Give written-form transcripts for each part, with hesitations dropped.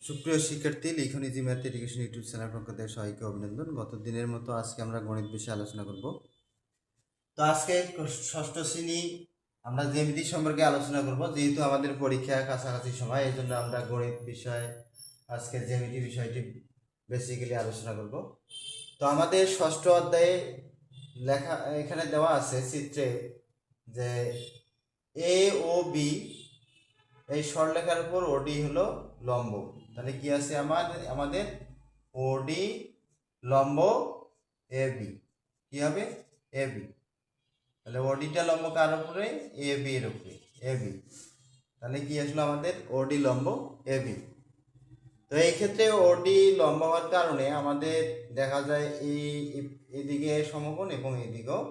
সুপ্রিয় শিক্ষার্থী, লিখন easy math education YouTube channel পক্ষ থেকে সবাইকে অভিনন্দন। গত দিনের মতো আজকে আমরা গণিত বিষয়ে আলোচনা করব। তো আজকে ষষ্ঠ শ্রেণী আমরা জ্যামিতি সম্পর্কে আলোচনা করব। যেহেতু আমাদের পরীক্ষা কাছাকাছি সময়, এই জন্য আমরা গণিত বিষয় আজকে জ্যামিতি বিষয়টি বেসিক্যালি আলোচনা করব। তো আমাদের ষষ্ঠ অধ্যায়ে লেখা এখানে দেওয়া আছে চিত্রে যে এ ও বি এই সরলরেখার উপর ওডি হলো লম্ব। তাহলে কি আছে আমাদের ওডি লম্ব এ বি, কি হবে এ বি। তাহলে ওডিটা লম্ব কার উপরে? এ বি এর উপরে, এ বি। তাহলে কি আসলো আমাদের ওডি লম্ব এ বি। তো এই ক্ষেত্রে ওডি লম্ব হওয়ার কারণে আমাদের দেখা যায় এদিকে সমকোণ এবং এদিকেও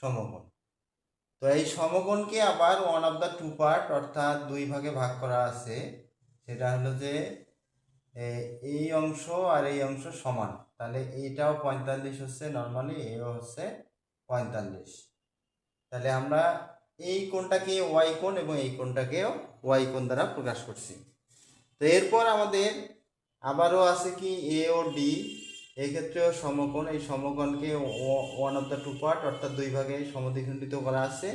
সমকোণ। তো এই সমকোণকে আবার one of the two part অর্থাৎ দুই ভাগে ভাগ করা আছে। সেটা হলো যে এই অংশ আর এই অংশ সমান। তাহলে এইটাও 45 হচ্ছে নর্মালি, এও হচ্ছে 45। তাহলে আমরা এই কোণটাকে ওয়াই কোণ এবং এই কোণটাকেও ওয়াই কোণ দ্বারা প্রকাশ করছি। তো এরপর আমাদের আবারও আছে কি এ ও ডি, এই ক্ষেত্রেও সমকোণ। এই সমকোণকে one of the two part অর্থাৎ দুই ভাগে সমদ্বিখণ্ডিত করা আছে।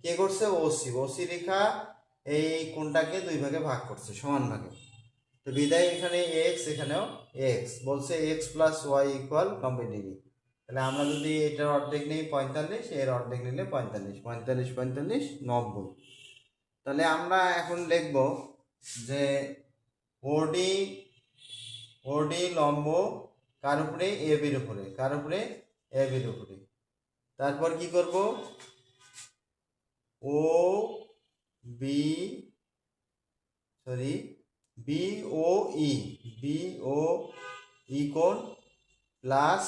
কে করছে? ওসি। ওসি রেখা এই কোণটাকে দুই ভাগে ভাগ করছে, সমান ভাগে। তো বিদায় এখানে এক্স, এখানেও এক্স বলছে x plus y equal 90 degree. তাহলে আমরা যদি এটার অর্ধেক নিই 45, এর অর্ধেক নিলে 45, 45 45 90। তাহলে আমরা এখন লিখব যে ওডি ওডি লম্ব কার উপরে? এ বির উপরে। কার উপরে? এ বির উপরে। তারপর কি করব? ও বি বি ও ই, বি ও ই কোণ প্লাস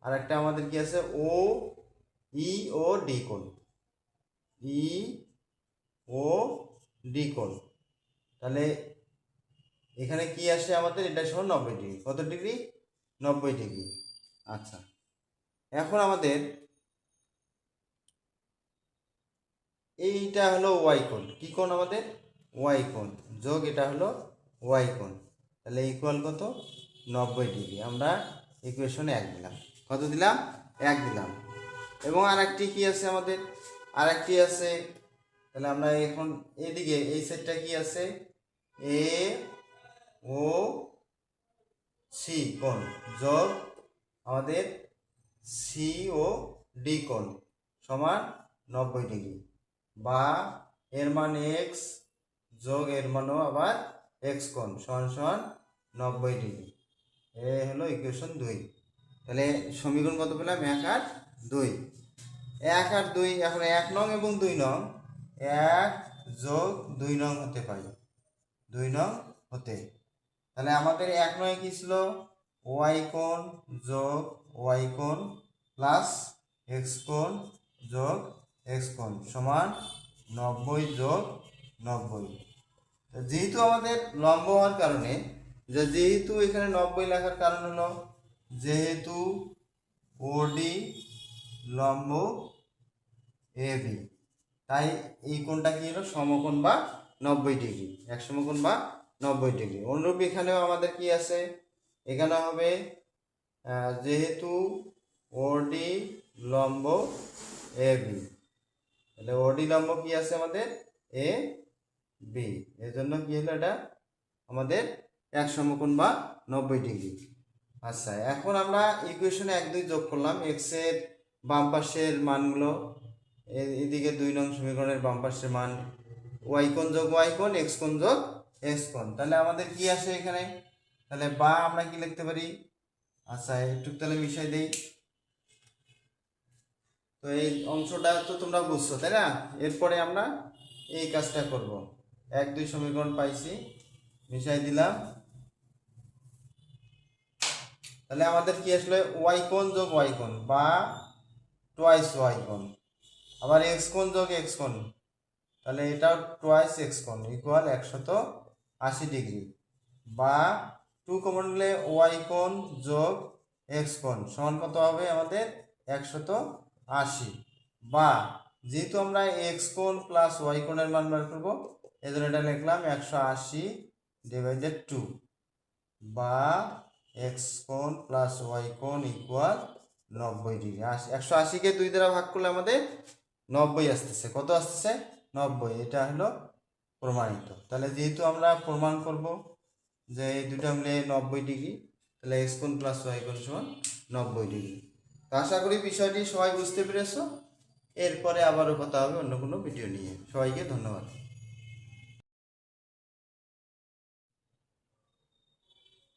আর একটা আমাদের কি আছে? ও ই ও ডি কোণ, ই ও ডি কোণ। তাহলে এখানে কি আসে আমাদের? এটা সহ 90 ডিগ্রি। কত ডিগ্রি? 90 ডিগ্রি। আচ্ছা, এখন আমাদের এইটা হলো ওয়াই কোণ। কি কোণ আমাদের? ওয়াই কোণ যোগ এটা হলো ওয়াই কোণ। তাহলে ইকুয়াল কত? 90 ডিগ্রি। আমরা ইকুয়েশনে 1 দিলাম। কত দিলাম? 1 দিলাম। এবং আর একটি কি আছে আমাদের? আর একটি আছে। তাহলে আমরা এখন এদিকে এই সাইডটা কি আছে? এ ও সি কোণ যোগ আমাদের সি ও ডি কোণ সমান 90 ডিগ্রি, বা এর মান এক্স যোগ এর মানও আবার এক্স কোণ সমান সমান 90 ডিগ্রি। এ হলো ইকুয়েশন 2। তাহলে সমীকরণ কত পেলাম? 1 আর 2। 1 আর 2 এখন 1 নং এবং 2 নং 1 যোগ 2 নং হতে পারে, 2 নং হতে। তাহলে আমাদের 1 নং কি ছিল? ওয়াই কোণ যোগ ওয়াই কোণ প্লাস এক্স কোণ যোগ এক্স কোণ সমান 90 যোগ 90। যেহেতু আমাদের লম্ব হওয়ার কারণে, যেহেতু এখানে 90 লেখার কারণ হলো যেহেতু ওডি লম্ব এ বি, তাই এই কোণটা কি হলো? সমকোণ বা 90 ডিগ্রি, এক সমকোণ বা 90 ডিগ্রি। অনুরূপ এখানেও আমাদের কি আছে? এখানে হবে যেহেতু ওডি লম্ব এ বি, তাহলে ওডি লম্ব কি আছে আমাদের? A B. এর জন্য কি হলো? এটা আমাদের এক সমকোণ বা 90 ডিগ্রি। আচ্ছা, এখন আমরা ইকুয়েশনে 1 2 যোগ করলাম। এক্স এর বাম পাশের মানগুলো এদিকে 2 নং সমীকরণের বাম পাশের মান ওয়াই কোণ যোগ ওয়াই কোণ, এক্স কোণ যোগ এক্স কোণ। তাহলে আমাদের কি আসে এখানে? তাহলে বা আমরা কি লিখতে পারি? আচ্ছা, একটু তাহলে মিশাই দেই। তো এই অংশটা তো তোমরা বুঝছো, তাই না? এরপরে আমরা এই কাজটা করব। 1 2 সমীকরণ পাইছি, মিশাই দিলাম। তাহলে আমাদের কি আসলে? ওয়াই কোণ যোগ ওয়াই কোণ বা টোয়াইস ওয়াই কোণ, আবার এক্স কোণ যোগ এক্স কোণ, তাহলে এটা টোয়াইস এক্স কোণ ইকুয়াল 180 ডিগ্রি, বা 2 কমন নিলে ওয়াই কোণ যোগ এক্স কোণ সমান কত হবে আমাদের? 180। বা যেহেতু আমরা এক্স কোণ প্লাস ওয়াই কোণের মান বের করবো, এই জন্য এটা লিখলাম 180 ডিভাইডেড 2। বা এক্স কোণ প্লাস ওয়াই কোণ ইকুয়াল 90 ডিগ্রি। 180কে 2 দ্বারা ভাগ করলে আমাদের 90 আসতেছে। কত আসতেছে? 90। এটা হলো প্রমাণিত। তাহলে যেহেতু আমরা প্রমাণ করব যে এই দুটো মিলে 90 ডিগ্রি, তাহলে এক্স কোণ প্লাস ওয়াই কোণ সমান 90 ডিগ্রি। তো আশা করি বিষয়টি সবাই বুঝতে পেরেছো। এরপরে আবারও কথা হবে অন্য কোনো ভিডিও নিয়ে। সবাইকে ধন্যবাদ।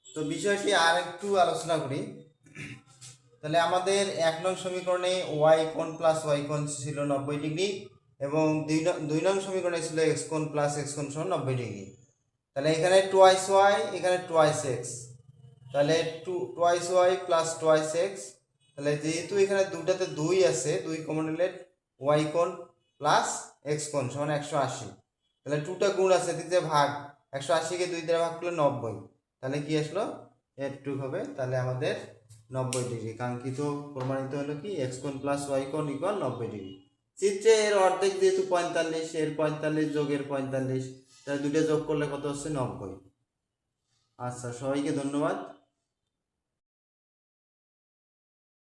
তো বিষয়টি আর একটু আলোচনা করি। তাহলে আমাদের 1 নং সমীকরণে ওয়াই কোণ প্লাস ওয়াই কোণ ছিল 90 ডিগ্রি এবং 2 নং সমীকরণে ছিল এক্স কোণ প্লাস এক্স কোণ সমান 90 ডিগ্রি। তাহলে এখানে টোয়াইস ওয়াই, এখানে টোয়াইস এক্স, তাহলে twice y plus twice x. তাহলে যেহেতু এখানে দুটাতে 2 আছে, 2 কমন নিলে ওয়াই কোণ প্লাস এক্স কোণ সমান 180। তাহলে 2টা গুণ আছে, দিতে ভাগ, 180কে 2 দ্বারা ভাগ করলে 90। তাহলে কি আসলো? এর 2 হবে। তাহলে আমাদের 90 ডিগ্রি কাঙ্ক্ষিত প্রমাণিত হলো কি এক্স কোণ প্লাস ওয়াই কোণ ইকুয়াল 90 ডিগ্রি। চিত্রে এর অর্ধেক যেহেতু 45, এর 45 যোগের 45, তাহলে দুটো যোগ করলে কত হচ্ছে? 90। আচ্ছা, সবাইকে ধন্যবাদ।